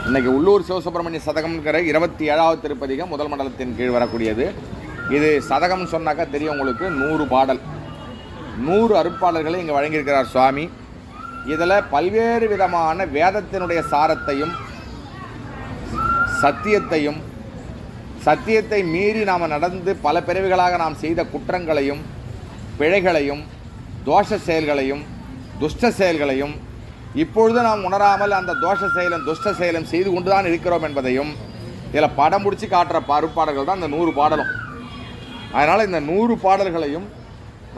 இன்றைக்கி உள்ளூர் சிவசுப்பிரமணிய சதகம்ங்கிற 27வது திருப்பதிகம் முதல் மண்டலத்தின் கீழ் வரக்கூடியது. இது சதகம்னு சொன்னாக்கா தெரியும் உங்களுக்கு. 100 பாடல், 100 அருட்பாடல்களை இங்கே வழங்கியிருக்கிறார் சுவாமி. இதில் பல்வேறு விதமான வேதத்தினுடைய சாரத்தையும் சத்தியத்தை மீறி நாம் நடந்து பல பிறவிகளாக நாம் செய்த குற்றங்களையும் பிழைகளையும் தோஷ செயல்களையும் துஷ்ட செயல்களையும் இப்பொழுது நாம் உணராமல் அந்த தோஷ செயலும் துஷ்ட செயலும் செய்து கொண்டு தான் இருக்கிறோம் என்பதையும் இதில் படம் பிடிச்சி காட்டுற அருட்பாடல்கள் தான் இந்த 100 பாடலும். அதனால் இந்த 100 பாடல்களையும்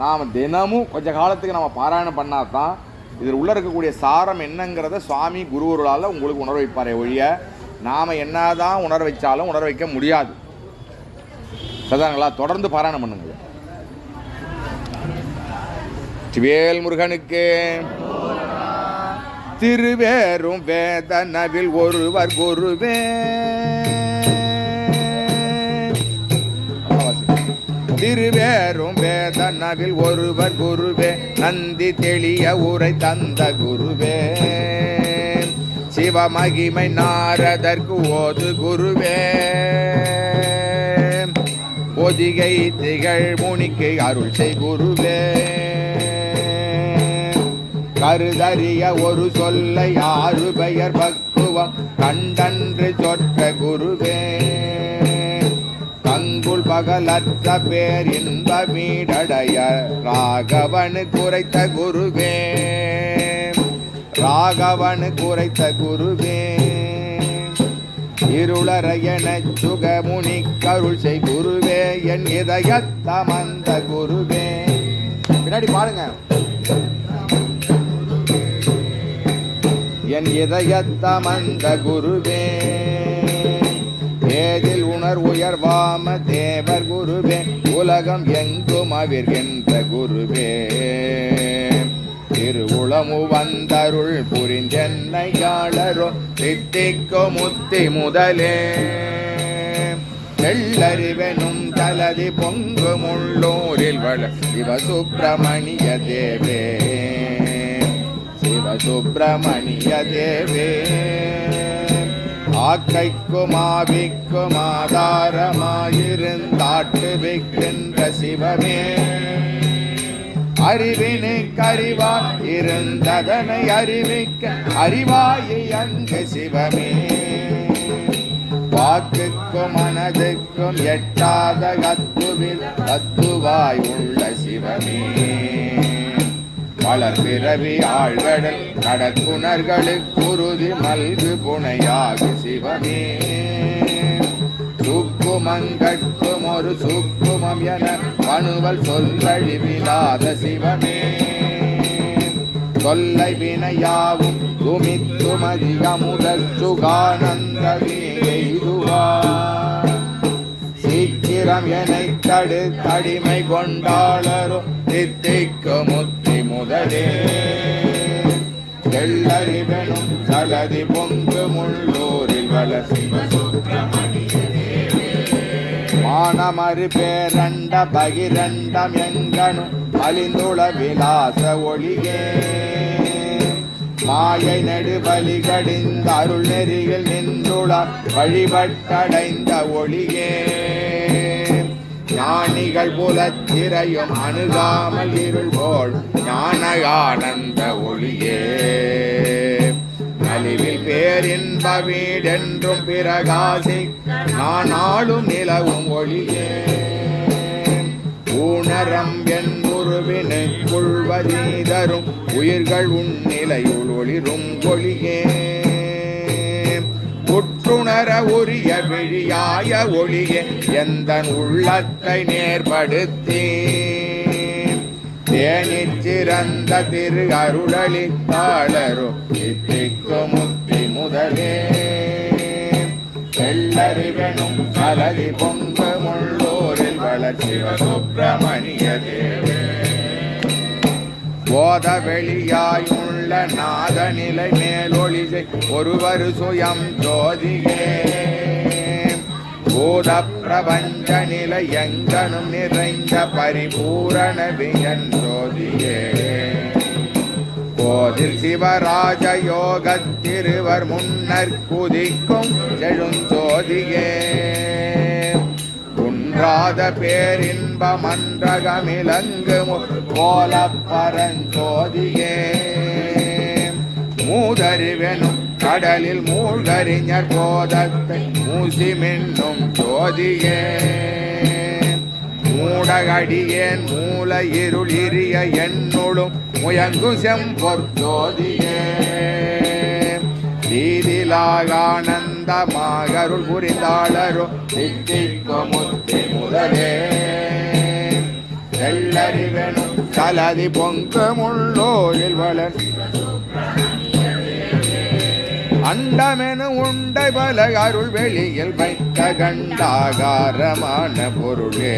நாம் தினமும் கொஞ்ச காலத்துக்கு நம்ம பாராயணம் பண்ணால் தான் இதில் உள்ளே இருக்கக்கூடிய சாரம் என்னங்கிறத சுவாமி குருவர்களால் உங்களுக்கு உணர வைப்பாரே ஒழிய நாம் என்ன தான் உணர வச்சாலும் உணர வைக்க முடியாது. சரிதாங்களா? தொடர்ந்து பாராயணம் பண்ணுங்க. வேல் முருகனுக்கு. திருவேறும் வேதனவில் ஒருவர் குருவே, திருவேறும் வேதனவில் ஒருவர் குருவே, நந்தி தெளிய உரை தந்த குருவே, சிவமகிமை நாரதற்கு ஓது குருவே, பொதிகை திகழ் முனிக்கு அருள் செய் குருவே, கருதறிய ஒரு சொல்லை 6 பெயர் பக்குவம் கண்டன்று சொற்ற குருவே, கங்குள் பகலற்ற பேர் இன்ப மீடடைய ராகவனு குறைத்த குருவே, ராகவனு குறைத்த குருவே, இருளறையன சுகமுனி கருள் செய் குருவே, என் இதயத்தமந்த குருவே. பின்னாடி பாருங்க. என் இதயத்தமந்த குருவே, ஏதில் உணர் உயர்வாம தேவர் குருவே, உலகம் எங்கும் அவிர்கின்ற குருவே, திருவுளமு வந்தருள் புரிந்தென்னை யாழரோ தித்திக்கோ முத்தி முதலே, தெள்ளறிவெனும் தலதி பொங்கு முள்ளூரில் வள சிவசுப்பிரமணிய தேவே, சிவசுப்பிரமணிய தேவே, ஆக்கைக்கும் ஆவிக்கும் ஆதாரமாயிருந்தாட்டு வைக்கின்ற சிவமே, அறிவினுக்கு அறிவாய் இருந்ததனை அறிவிக்க அறிவாயை அங்கு சிவமே, வாக்குக்கும் மனதுக்கும் எட்டாத கத்துவில் கத்துவாய் உள்ள சிவமே, வளர் பிறவி ஆழ்கடல் கடற்குணர்களுக்கு உறுதி மல்கு புனையாகு சிவமே, சுக்குமங்கட்கும் ஒரு சுக்குமம் என மனுவல் சொல்லழிவிலாத சிவமே, தொல்லை வினையாவும் துமித்துமதிகமுதல் சுகானந்த வீதுவா, சீக்கிரம் என்னை தடு தடிமை கொண்டாளரோ தித்திக்கு முத்தி முதலே, தெள்ளறிவெனும் சலதி பொங்கு முள்ளூரில் வள சிவசுப்பிரமணிய தேவே, மானமறு பேரண்ட பகிரண்டம் எங்கனும் அலிந்துள விலாச ஒளியே, மாயை நெடுபலி கடிந்த அருள் நெறியில் நின்றுள வழிபட்டடைந்த ஒளியே, ஞானிகள் புலத்திரையும் அணுகாமல் இருள் போல் ஞான ஆனந்த ஒளியே, நலிவில் பேரின்ப வீடென்றும் பிரகாசி நான் ஆளும் நிலவும் ஒளியே, ஊனரம் என் உருவினுக்குள்வதீதரும் உயிர்கள் உன்னிலையுள் ஒளிரும் ஒளியே, உற்றுணர உரிய விழியாய ஒளியே, எந்த உள்ளத்தை நேர்படுத்தி தேனிற் சிறந்த திரு அருளளித்தாளரோ தித்திக்கு முத்தி முதலே, தெள்ளறிவெனும் கலதி பொங்க முள்ளூரில் வளர் சிவசுப்பிரமணிய தேவே, போத வெளியாய் உள்ள நாத நிலை மேலொளிசை ஒருவர் சுயம் ஜோதியே, பூத பிரபஞ்ச நிலை எங்கனும் நிறைந்த பரிபூரண வியன் ஜோதியே, போதில் சிவராஜ யோகத்திருவர் முன்னர் குதிக்கும் செழுஞ்சோதியே குன்றாத பேரின்ப மன்றகமிலங்கு போல பரஞ்சோதியே மூதறிவெனும் கடலில் மூழ்கறிஞர் போதத்தை மூசி மின்னும் ஜோதியே மூடகடியேன் மூல இருளிரிய என்னுளும் முயங்கு செம்பொற்ஜோதியே தீதிலாகானந்தமாகருள் புரிந்தாளரோ தித்திக்கு முத்தி முதலே எல்லறிவெனும் கலதி பொங்கு முள்ளோரில் வளர் அண்டமெனு உண்டை பல அருள் வெளியில் வைத்த கண்டாகாரமான பொருளே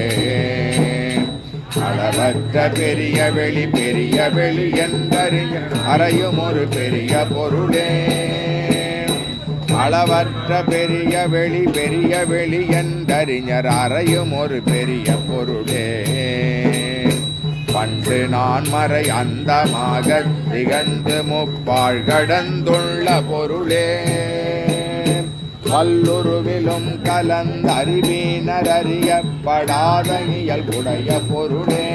அளவற்ற பெரிய வெளி என்றறிஞ அறையும் ஒரு பெரிய பொருளே அளவற்ற பெரிய வெளி என்றறிஞர் அறையும் ஒரு பெரிய பொருளே பண்டு நான் மறை அந்தமாக திகழ்ந்து முப்பாழ் கடந்துள்ள பொருளே வல்லுருவிலும் கலந்தறிவினர் அறியப்படாத இயல்புடைய பொருளே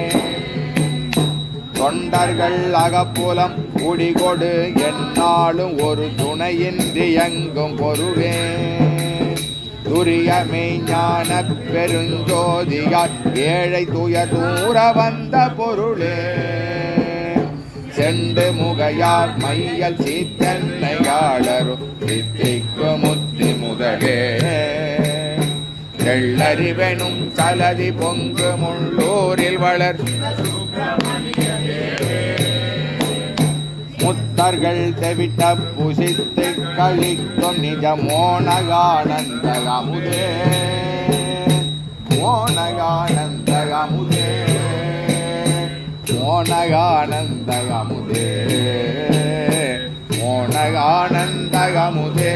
தொண்டர்கள் அகப்புலம் குடிகொடு எந்நாளும் ஒரு துணையின்றி எங்கும் பொருளே துரியமை ஞான பெருஞ்சோதியார் ஏழை துய தூர வந்த பொருளே செண்டு முகையார் மையல் சீத்தன்னையாளரும் தித்திக்கு முத்தி முதலே எள்ளறிவெனும் சலதி பொங்கு முள்ளூரில் வளர் முத்தர்கள் தெவிட்ட புசித்து கழிக்கும் நிஜ மோனகானந்த அமுதே மோனகானந்த அமுதே மோனகானந்த அமுதே மோனகானந்த அமுதே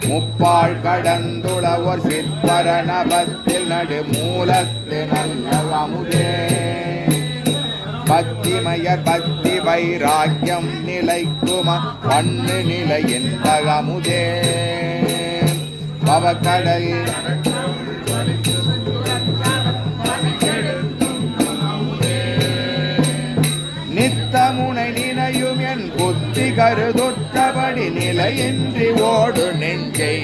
முப்பாள் கடந்துளவர் சிற்பரணபத்தில் நடு மூலத்து நல்ல அமுதே பத்திமயர் பக்தி வைராக்கியம் நிலைக்கும பண்ணு நிலை என்ற அமுதே பவக்கடல் நித்தமுனை நினையும் என் புத்தி கருதுற்றபடி நிலையின்றி ஓடு நெஞ்சை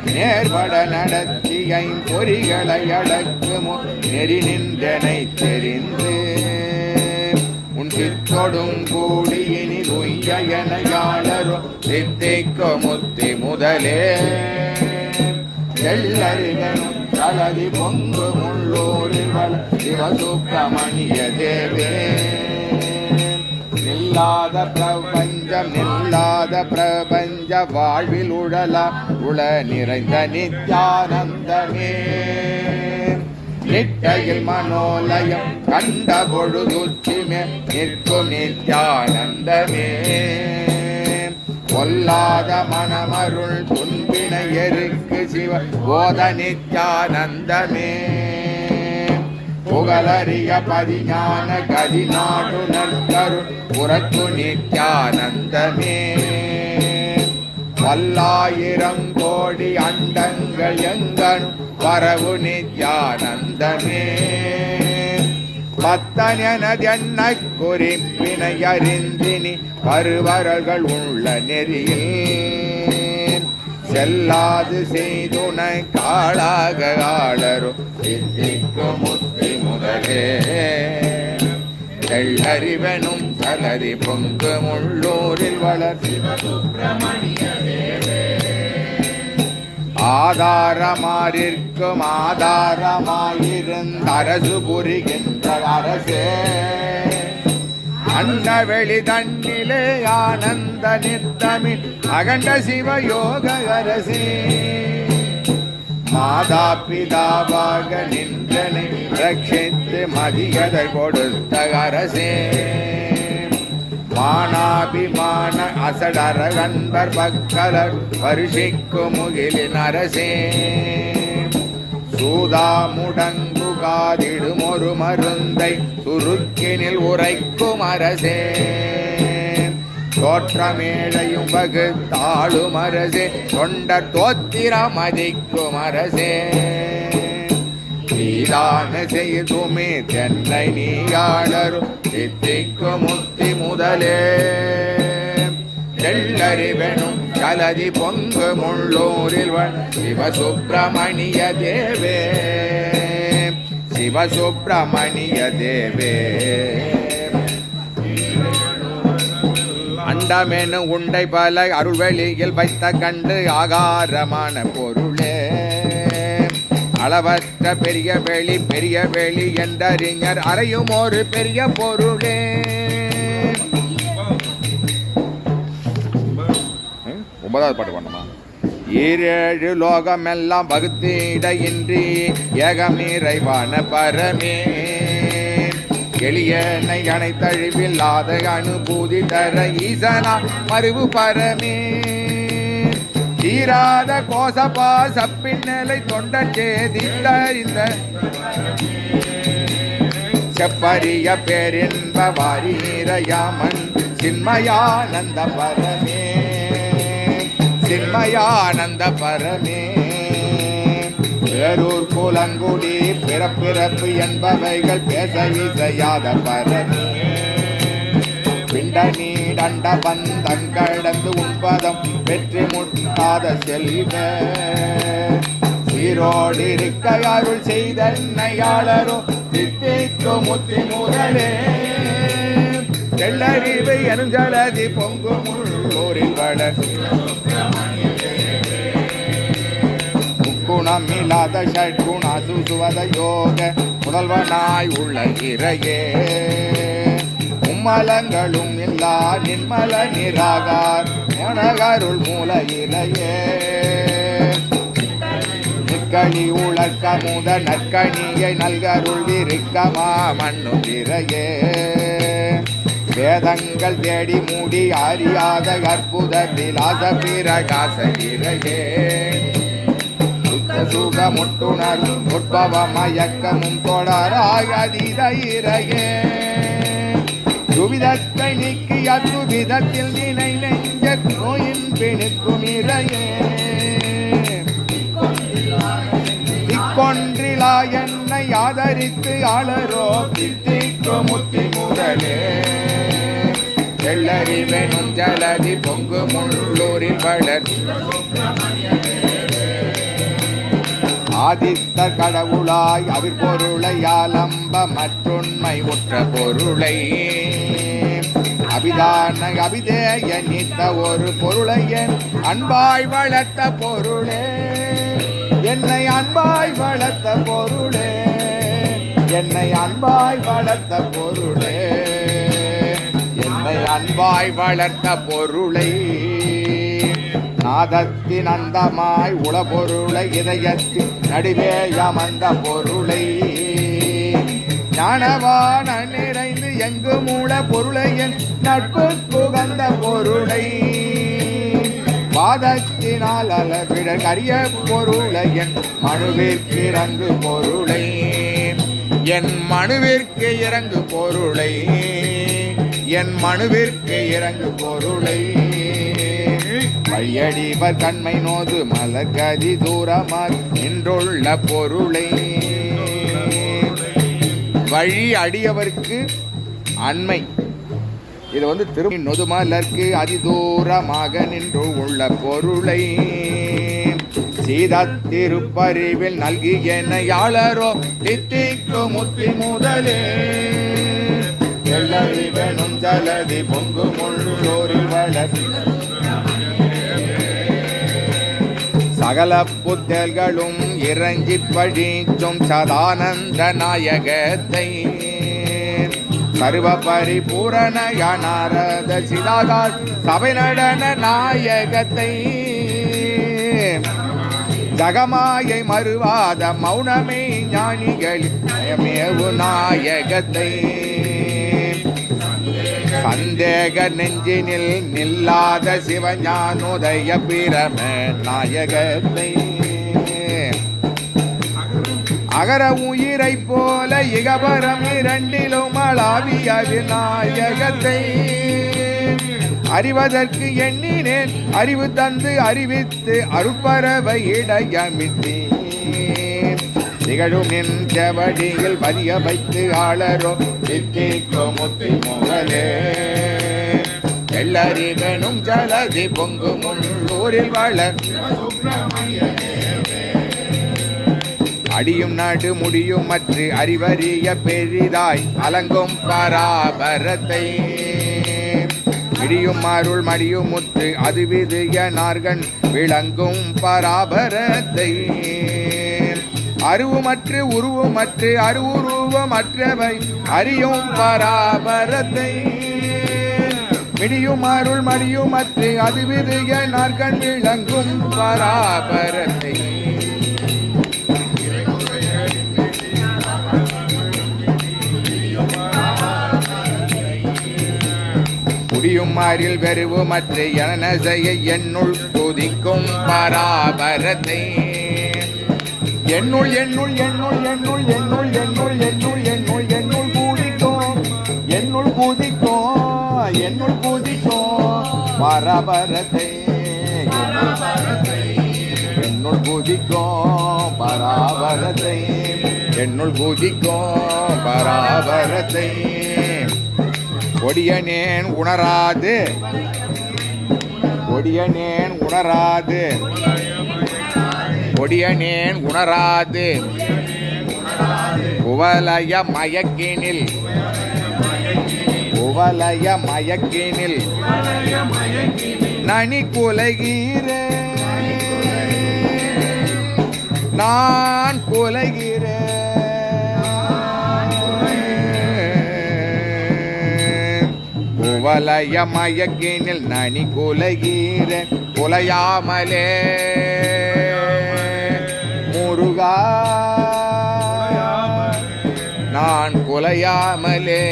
நேர்பட நடத்தியை பொறிகளை அடக்குமோ நெறி நின்றனை தெரிந்து உன் சிற்றொடும் கூடி இனி உய்யனையாளரோ சித்திக்கு முத்தி முதலே எல்லறிவனும் கலதி பொங்கு முள்ளூரில் வள சிவசுப்பிரமணிய தேவே நில்லாத பிரபஞ்ச வாழ்வில் உள நிறைந்த நித்யானந்தமே நிட்டையில் மனோலயம் கண்ட பொழுதுச்சிமே நிற்கும் நித்யானந்தமே பொல்லாத மனமருள் துன்பினை எருக்கு சிவ போத நித்யானந்தமே புகழறிய பதிஞான கதி நாடு நற்கரு புறத்து நித்யானந்தமே பல்லாயிரம் கோடி அண்டங்கள் எங்கனும் வரவு நித்யானந்தமே பத்தனென குறிப்பினை அறிந்தினி பருவர்கள் உள்ள நெறியில் செல்லாது செய்துன காளாக ஆளரோ சித்திக்கு முத்தி முதலே எள்ளறிவனும் கலரி பொங்கு முள்ளூரில் வளர் ஆதாரமாறிற்கும் ஆதாரமாயிருந்த அரசு புரிகின்ற அரசே அன்னவெளி தன்னிலே ஆனந்த நித்தமிழ் அகண்ட சிவயோக அரசே மாதா பிதாவாக நின்றனை ரட்சித்து மதியதை கொடுத்த அரசே மானாபிமான அசடர கண்பர் பக்கலர் வருஷிக்கு முகிலின் அரசே சூதா முடங்கு சுருக்காதிடும் ஒரு மருந்தை சுருக்கினில் உரைக்கும் அரசே தோற்றமேழையும் வகுத்தாளும் அரசே தொண்டர் தோத்திரம் மதிக்கும் அரசே நீதான செய்துமே தென்னை நீயாளரும் சித்திக்கு முத்தி முதலே தெள்ளறிவெனும் கலதி பொங்கு முள்ளூரில் சிவசுப்பிரமணிய தேவே சிவசுப்பிரமணிய தேவே அண்டமெனு உண்டை பல அருள்வெளியில் வைத்த கண்டு ஆகாரமான பொருளே அளவற்ற பெரிய வெளி என்றறிஞர் அறையும் ஒரு பெரிய பொருளே ஒன்பதாவது பாட்டு பண்ணமா ஈரேழு லோகமெல்லாம் வகுத்திடையின்றி ஏகம் நிறைவான பரமே எளியனை அனைத்தழிவில்லாத அனுபூதி தர ஈசனா மறுவு பரமே தீராத கோசபா சப்பின்னலை தொண்ட சேதிந்த செப்பரிய பேரின்ப வாரீரயாமன் சின்மயானந்த பரமே சின்மயானந்த பரமே வேறூர் கூலங்குடி பிறப்பிறப்பு என்பவைகள் பேச இசையாத பரமே பிண்ட நீடண்ட பந்தங்கடந்து உண்பதம் வெற்றி முட்டாத செல்வ சீரோடு இருக்க அருள் செய்தன்னையாளரும் தித்திக்கு முத்தி முதலே தெள்ளறிவு எனுஞ்சலதி பொங்கு முள்ளூரில் வளர் முக்குணம் இல்லாத ஷட்குண சுசுவத யோக முதல்வனாய் உள்ள இறையே மும்மலங்களும் இல்லா நின்மல நிராகார் ஞானகருள் மூல இறையே நிற்கணி உழக்க முத நற்கணியை நல்கருள் விரிக்கமா மண்ணு இறையே வேதங்கள் தேடி மூடி அறியாத அற்புத விலாச பிரகாச இறையே சுக முட்டுணர் உட்பவ மயக்கமும் தொடராய் அதீத இறையே துவிதத்தை நீக்கி அத்துவிதத்தில் நினை நெஞ்ச நோயின் பிணிக்கும் இறையே இக்கொன்றிலா என்னை ஆதரித்து ஆளரோ தித்திக்கு முத்தி முதலே தெள்ளறிவெனும் ஜலதி பொங்கு முள்ளூரில் வளர் ஆதித்த கடவுளாய் அவிர்பொருளை ஆலம்ப மற்றுண்மை உற்ற பொருளை அபிதான அபிதேய நீத்த ஒரு பொருளை என் அன்பாய் வளர்த்த பொருளே என்னை அன்பாய் வளர்த்த பொருளே என்னை அன்பாய் வளர்த்த பொருளே என்னை அன்பாய் வளர்த்த பொருளை நாதத்தின் அந்தமாய் உள பொருளை இதயத்தின் நடுவே அமர்ந்த பொருளை ஞானவான நிறைந்து எங்கு மூல பொருளை என் நட்பு புகந்த பொருளை பாதத்தினால் அளவிட கரிய பொருளை என் மனுவிற்கு இறங்கு பொருளை என் மனுவிற்கு இறங்கு பொருளை என் மனுவிற்கு இறங்கு பொருளை வழியடிவர் கண்மை நோது மலர்கதி தூரமார் நின்றுள்ள பொருளை வழி அடியவர்க்கு அண்மை இது திரும்பி நொதுமலர்க்கு அதிதூரமாக நின்று உள்ள பொருளை சீதா திருப்பறிவில் நல்கி என்னையாளரோ தித்திக்கு முத்தி முதலே எல்லறிவெனும் ஜலதி பொங்கு முள்ளூரில் வளர் சகல புத்தல்களும் இறங்கி படிச்சும் சதானந்த நாயகத்தை சர்வ பரிபூரண சிதாகால் சபை நடன நாயகத்தை ஜகமாயை மறுவாத மௌனமே ஞானிகளின் மேவு நாயகத்தை சந்தேக நெஞ்சினில் நில்லாத சிவஞானோதய பிரம நாயகத்தை அகர உயிரை போல இகபரம் இரண்டிலும் அளாவிய விநாயகத்தை அறிவதற்கு எண்ணினேன் அறிவு தந்து அறிவித்து அருட்பறவை இடையமிட்டேன் திகழும் என் செவடியில் பதிய வைத்து ஆளரோ சித்திக்கோ முத்தி முகலே எல்லறிவனும் ஜலதி பொங்கு முன்னூரில் வளர் அடியும் நாடு முடியும் மற்ற அறிவறிய பெரிதாய் அலங்கும் பராபரத்தை இடியும் அருள் மடியும் முத்து அது விதிய நார்கன் விளங்கும் பராபரத்தை அருவுமற்று உருவமற்று அருவுருவமற்றவை அறியும் பராபரத்தை மிடியும் அருள் மடியும் மற்ற அது விதிய நார்கன் விளங்கும் பராபரத்தை முடியும் மாறில் வெறுவு மற்ற என செய்ய என்னுள் கொதிக்கும் பராபரத்தை என்னுள் என்னுள் என்னுள் என்னுள் என்னுள் என்னுள் என்னுள் என்னுள் என்னுள் கூதிக்கும் என்னுள் கூதிக்கும் என்னுள் கூதிக்கும் பராபரத்தை என்னுள் கூதிக்கும் பராபரத்தை என்னுள் கூதிக்கும் பராபரத்தை கொடியனேன் உணராது கொடியனேன் உணராது கொடியனேன் உணராது குவலய மயக்கினில் குவலய மயக்கினில் நனி குலகீர நான் குலகீரே குவலய மயக்கினில் நனி குலகீர குலையாமலே முருகா நான் குலையாமலே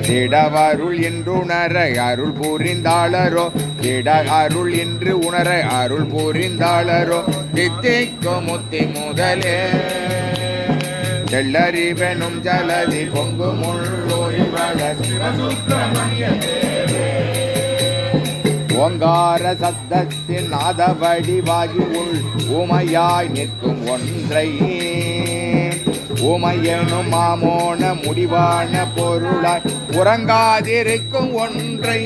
திடவருள் என்று உணர அருள் புரிந்தாளரோ திட அருள் என்று உணர அருள் புரிந்தாளரோ தித்திக்கு முத்தி முதலே செல்லறிவனும் ஜலதி பொங்கு முள்ளோரி ஓங்கார சத்தத்தின் நாத வடிவாகி உள் ஊமையாய் நிற்கும் ஒன்றை ஊமையனும் மாமோன முடிவான பொருளாய் உறங்காதிருக்கும் ஒன்றை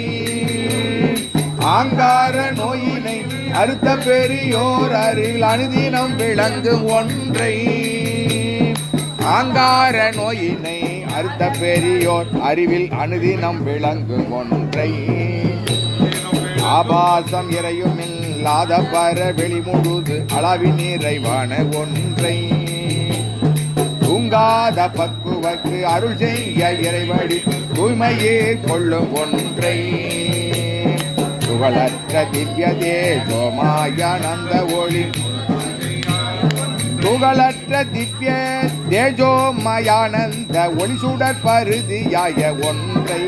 ஆங்கார நோயினை அறுத்த பெரியோர் அருள் அனுதினம் விளங்கும் ஒன்றை ஆங்கார நோயினை அறுத்த பெரியோர் அறிவில் அனுதினம் விளங்கும் ஒன்றை ஆபாசம் இறையும் இல்லாத பர வெளி முழுது அளவி நிறைவான ஒன்றை தூங்காத பக்குவக்கு அருள் செய்ய இறைவழி தூய்மையே கொள்ளும் ஒன்றை துகளற்ற திவ்ய தேஜோமாயானந்த ஒளி துகளற்ற திவ்ய தேஜோமயானந்த ஒளி சுடற் பருதியாய ஒன்றை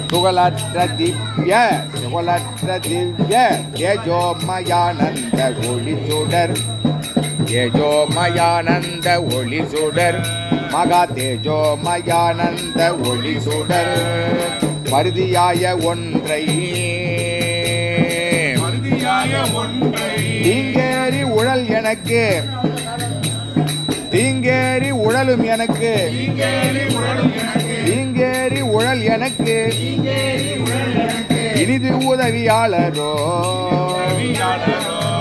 துகளற்ற திவ்ய தேஜோமயானந்த ஒளி சுடர் தேஜோமயானந்த ஒளி சுடர் மகா தேஜோமயானந்த ஒளி சுடர் பருதியாய ஒன்றை தீங்கேறி உழல் எனக்கு தீங்கேறி உழலும் எனக்கு தீங்கேறி உழல் எனக்கு இனிது உதவியாளரோ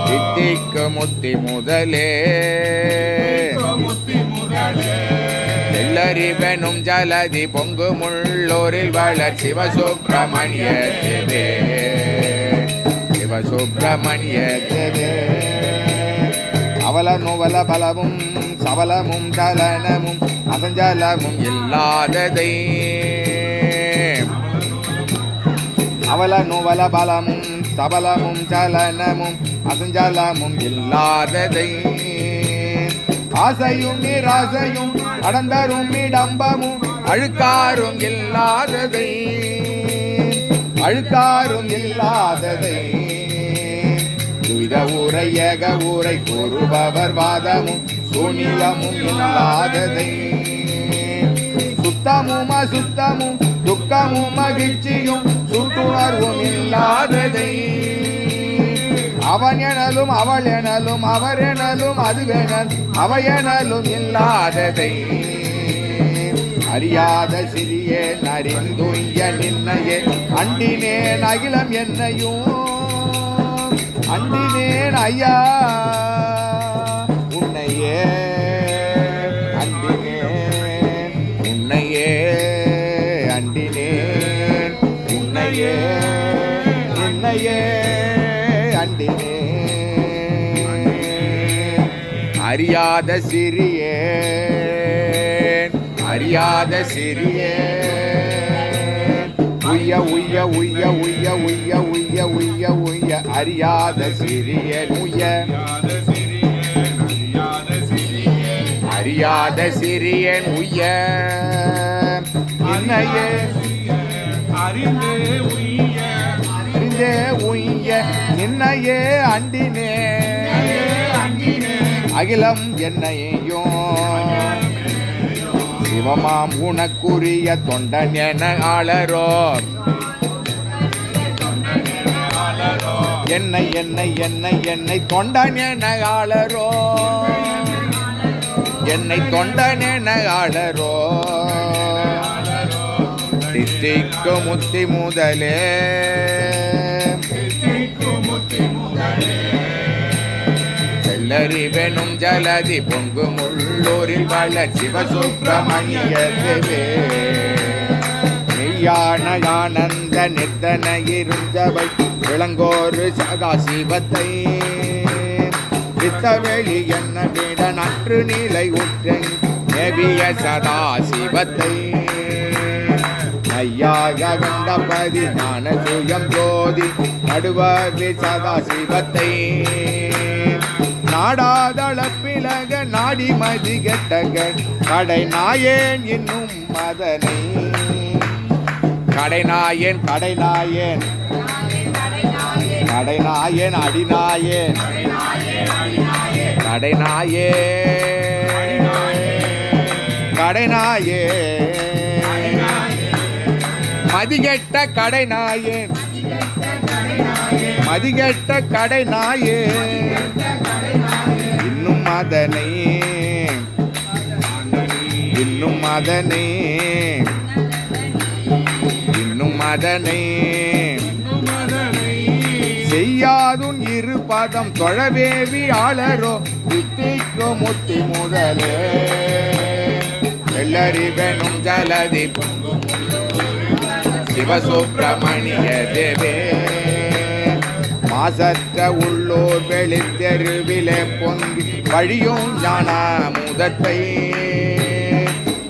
தித்திக்கு முத்தி முதலே செல்லறிவனும் ஜலதி பொங்கு முள்ளோரில் வளர் சிவசுப்பிரமணிய சிவசுப்பிரமணிய அவல நுவல பலமும் சபலமும் சலனமும் அசஞ்சலமும் இல்லாததை அவல நுவல பலமும் சபலமும் சலனமும் அசஞ்சலமும் இல்லாததை ஆசையும் நிராசையும் அடந்தரும் இடம்பமும் அழுக்காரும் இல்லாததை அழுக்காரும் இல்லாததை துவித ஊரை ஏக ஊரை கூறுபவர் வாதமும் சூனியமும் இல்லாததை சுத்தமும் அசுத்தமும் துக்கமும் மகிழ்ச்சியும் சுட்டுணர்வும் இல்லாததை அவன் எனலும் அவள் எனலும் அவர் எனலும் அதுவெனல் அவையெனலும் இல்லாததை அறியாத சிறியே அறிந்துய்ய நின்னையே அண்டினேன் அகிலம் என்னையும் அண்டினேன் ஐயா உன்னையே அண்டினேன் உன்னையே அண்டினேன் உன்னையே என்னையே அண்டினேன் அறியாத சிறியே அறியாத சிறியே உய்ய உய்ய உய்ய உய்ய உய்ய உய்ய உய்ய உய்ய அறியாத சிறியன் உய்ய அறியாத சிறியன் உய்ய என்னையே அறிந்தே உய்ய நின்னையே அண்டினே அகிலம் என்னையும் சிவமாம் உனக்குரிய தொண்டன் என ஆளரோ என்னை என்னை என்னை என்னை தொண்டன் என ஆளரோ என்னை தொண்டன் என ஆளரோ தித்திக்கு முத்தி முதலே செல்லறிவெனும் ஜலதி பொங்கும் உள்ளூரில் வள சிவசுப்பிரமணிய தேவே மெய்யான ஆனந்த நித்தன இருந்தவை விளங்கோரு சதாசிவத்தை சித்தவெளி என்ன விட நற்று நிலை உற்றென் நெவிய சதாசிவத்தை ஐயாக கண்டபதி ஞான சுயம் ஜோதி நடுவதி சதாசிவத்தை நாடாதளப்பிலக நாடி மதி கெட்டக கடை நாயேன் இன்னும் மதனை கடை நாயேன் கடை நாயேன் கடை நாயேன் அடிநாயேன் கடை நாயேன் கடை நாயேன் மதிகெட்ட கடை நாயேன் மதிகெட்ட கடை நாயேன் இன்னும் மதனை இன்னும் மதனை இன்னும் மதனை செய்யாதுன் இரு பதம் தொழவேவி ஆளரோ வித்திக்கு முத்தி முதலே வெள்ளறிவெனும் ஜலதி சிவசுப்பிரமணிய தேவே மாசற்ற உள்ளூர் வெளித்தெருவிலே பொங்கி வழியும் ஞான முதத்தை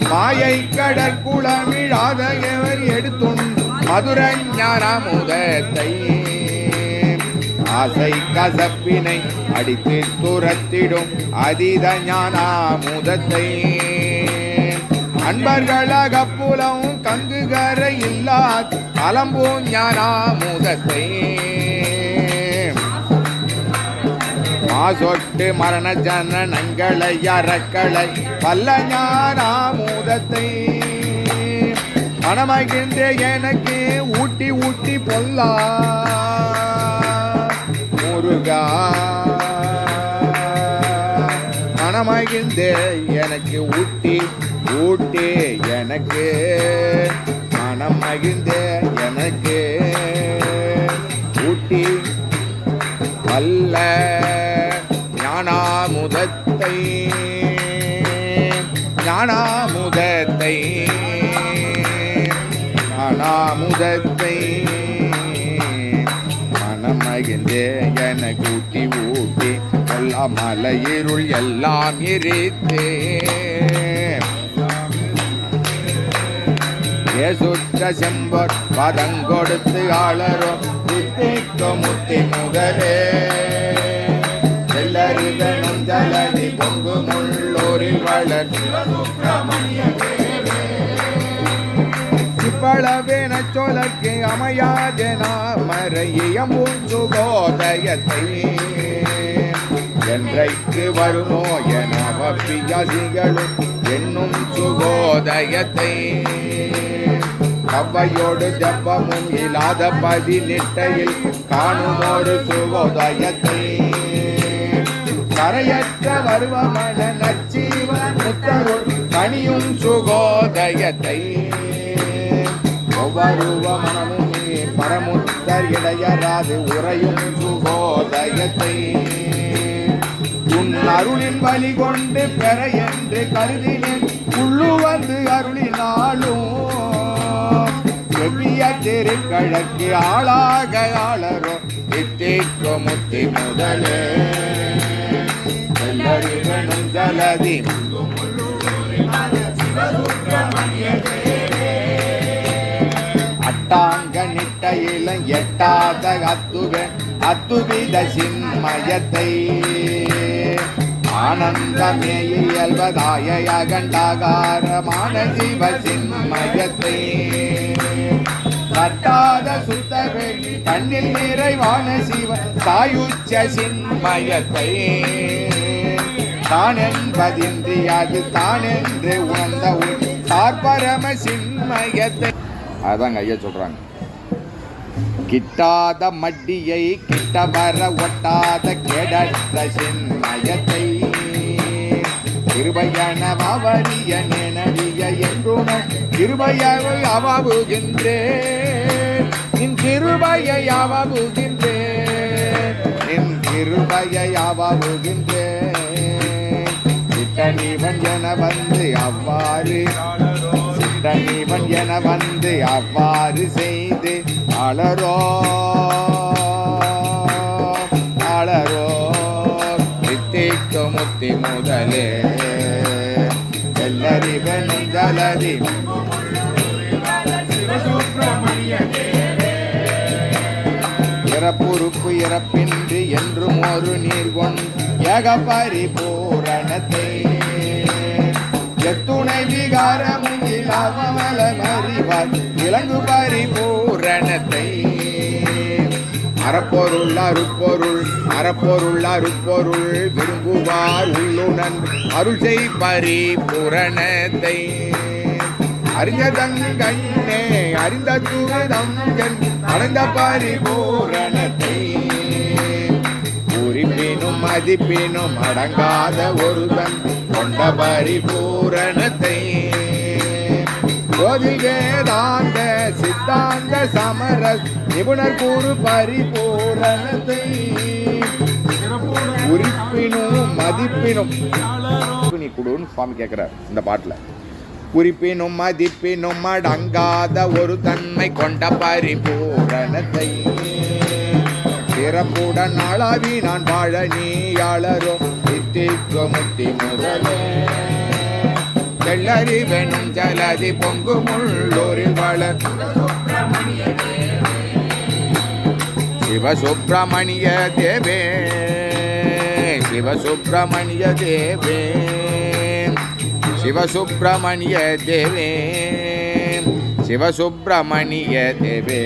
மாயை கடற்குளமிழாத எவர் எடுத்துண்டு மதுர ஞான முதத்தை ஆசை கசப்பினை அடித்து துரத்திடும் அதீத ஞான முதத்தை அன்பர்களாக புலம் கங்குகரை இல்லா அலம்பூ ஞான முதத்தை மாசொட்டு மரண ஜனனங்களை அறக்களை பல்ல ஞானாமூதத்தை மனமகின்ற எனக்கு ஊட்டி ஊட்டி பொல்லா முருகா மனமகிழ்ந்த எனக்கு ஊட்டி ஊட்டி எனக்கு மனம் மகிழ்ந்த எனக்கு ஊட்டி அல்ல ஞானாமுதத்தை ஞானாமுதத்தை ஞானாமுதத்தை மனம் மகிழ்ந்தே எனக்கு ஊட்டி ஊட்டி எல்லாம் மலையிருள் எல்லாம் எரித்தே ஏசுற்ற செம்பர் பதங்கொடுத்து ஆளரோ முத்திக்கு முத்தி முதலே செல்லறிதனும் ஜலதி பொங்கும் உள்ளூரில் வளர் எவ்வளவேன சொலக்கு அமையாத நாமரையமும் சுகோதயத்தை என்றைக்கு வருமோ என பியாசிகளும் என்னும் சுகோதயத்தை கவ்வையோடு தெப்பமும் இல்லாத 18 காணுமோடு சுகோதயத்தை கரையற்ற வருவமன நச்சீவன் முத்தருள் கனியும் சுகோதயத்தை ஒவ்வொருவ மனமும் பரமுத்தர் இடையராது உறையும் சுகோதயத்தை உன் அருளின் வழி கொண்டு பெற என்று கருதினேன் உள்ளு வந்து அருளினாலும் செவ்விய திருக்கழக்கு ஆளாக ஆளரோ இத்தேக்கு முத்தி முதலே எல்லாரினும் ஜலதி அட்டாங்க நிட்டையிலும் எட்டாத அத்துவித சின்மயத்தை ஆனந்தமே இயல்வதாய அகண்டாகாரமான ஜீவ சின்மயத்தை கட்டாத சுத்தவெளி கண்ணில் நிறைவான சிவ சாயுச்ச சின்மயத்தை தான் என்பதின்றி அது தான் என்று உணர்ந்த சார்பரம சின்மயத்தை. அதாங்க ஐயா சொல்றாங்க, கிட்டாத மட்டியை கிட்ட வர ஒட்டாத கெடற்ற சின்மயத்தை கிருபையன அவரிய நினைவிய என்றும் கிருபையை அவாவுகின்றேன் நின் கிருபையை அவாவுகின்றேன் நின் கிருபையை அவாவுகின்றேன் சித்தனீவன் என வந்து அவ்வாறு சித்தனீவன் என வந்து அவ்வாறு செய்து அலரோ அலரோ நித்திக்கு முத்தி முதலே எல்லாரிவனும் ஜலதி இறப்புறுப்பு இறப்பின்றி என்றும் ஒரு நீர் கொண்டு ஏக பரிபூரணத்தை எத்துணை விகாரமும் இல்லாமல் அறிவார் விலங்கு பரிபூரணத்தை அறப்பொருள் அருப்பொருள் அறப்பொருள் அருப்பொருள் விரும்புவார் உள்ளுணன் அருள் செய் பரிபூரணத்தை அறிஞதங்கண்ணே அறிந்த தூதம் அடைந்த பரிபூரணத்தை குறிப்பினும் மதிப்பினும் அடங்காத ஒருவன் கொண்ட பரிபூரணத்தை கோதில் வேதாந்த சித்தாந்த சமரஸ் நிபுணர் கூறு பரிபூரணத்தை குறிப்பினும் மதிப்பினும் நீ கொடுன்னு சுவாமி கேட்கிறார் இந்த பாட்டுல. குறிப்பினும் மதிப்பினும் அடங்காத ஒரு தன்மை கொண்ட பரிபூரணத்தை சிறப்புடன் அளவி நான் வாழ நீயாளரோ இத்திக்கு முத்தி முதலே தெள்ளறிவெனும் ஜலதி பொங்கு முள்ளூரில் வளர் சிவசுப்பிரமணிய தேவே சிவசுப்பிரமணிய தேவே சிவசுப்பிரமணிய தேவே சிவசுப்பிரமணிய தேவே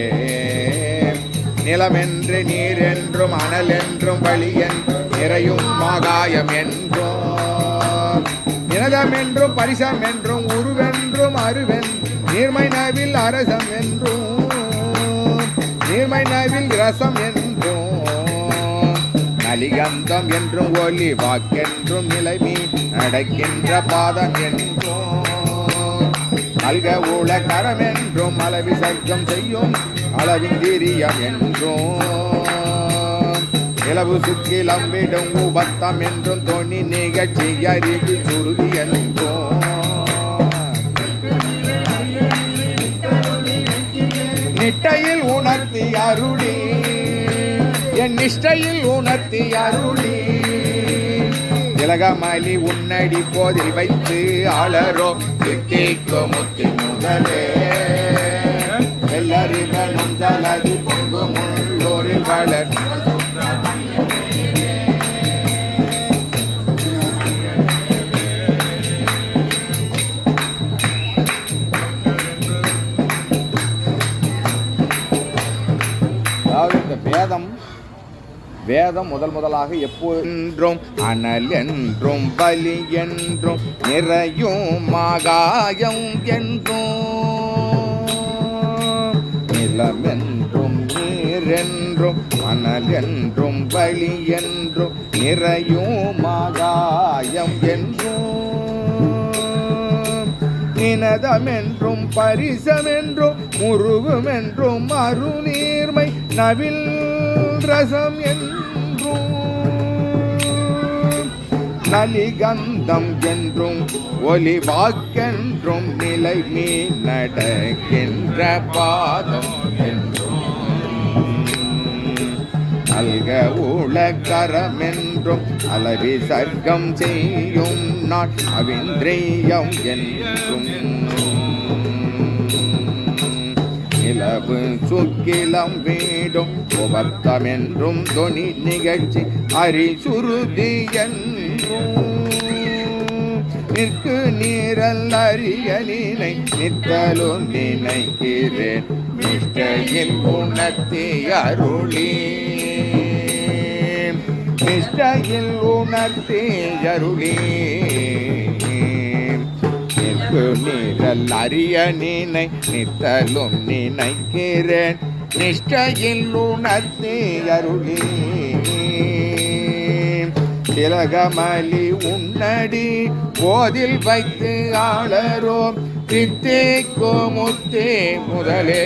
நிலமென்று நீர் என்றும் அனல் என்றும் வழி என்றும் நிறையும் ஆகாயம் என்றும் நினதம் என்றும் பரிசம் என்றும் உருவென்றும் அருவென் நீர்மை நவில் அரசம் என்றும் நீர்மை நவில் ரசம் என்றும் நலிகந்தம் என்றும் ஒலி வாக்கென்றும் நிலைமீ நடக்கின்ற பாதம் என்றும் அல்க ஊழ கரம் என்றும் அளவி சர்க்கம் செய்யும் அளவிந்திரியம் என்றும் நிலவு சுக்கிலம் விடும் உபத்தம் என்றும் தோணி நிகழ்ச்சி அறிவு சுருதி என்றும் நிட்டையில் உணர்த்தி அருளி என் நிஷ்டையில் உணர்த்தி அருளி திலகமலி உன்னடி போதில் வைத்து ஆளரோ தித்திக்கு முத்தி முதலே எல்லாரிவனும் தலது பொங்கு முள்ளோரில் வளர் இந்த வேதம் முதலாக எப்போதும் அனல் என்றும் பலி என்றும் நிறையும் மாகாயம் என்றும் நிலம் என்றும் நீர் என்றும் அனல் என்றும் பலி என்றும் நிறையும் மாகாயம் என்றும் நினதமென்றும் பரிசமென்றும் முருகுமென்றும் அருநீர்மை நவில் ரசம் என்றும் நலிகந்தம் என்றும் ஒலி வாக்கென்றும் நிலை மீ நடக்கின்ற பாதம் என்றும் அல்க உலகரம் என்றும் அலவி சர்க்கம் செய்யும் நாள் அவிந்திரியம் என்றும் நிலவு சுக்கிலம் வீடும் உபத்தம் என்றும் தொனி நிகழ்ச்சி அரிசுருதி என்றும் நிற்கு நீரல் அறிய நினை நித்தலும் நினைக்கிறேன் நிஷ்டையில் உணர்த்தி அருளி நிஷ்டையில் உணர்த்தி அருளி நீரல் அறிய நினை நித்தலும் நினைக்கிறேன் நிஷ்டையில் உணர்த்தி அருளி திலகமலி உன்னடி போதில் வைத்து ஆளரோ தித்தேக்கோ முத்தே முதலே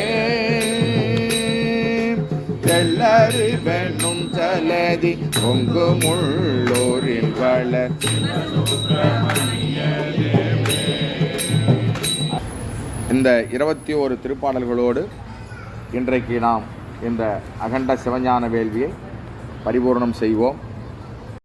தெல்லறி பெண்ணும் சலதி பொங்கு முள்ளோரில் வளர் இந்த 21 திருப்பாடல்களோடு இன்றைக்கு நாம் இந்த அகண்ட சிவஞான வேள்வியை பரிபூர்ணம் செய்வோம்.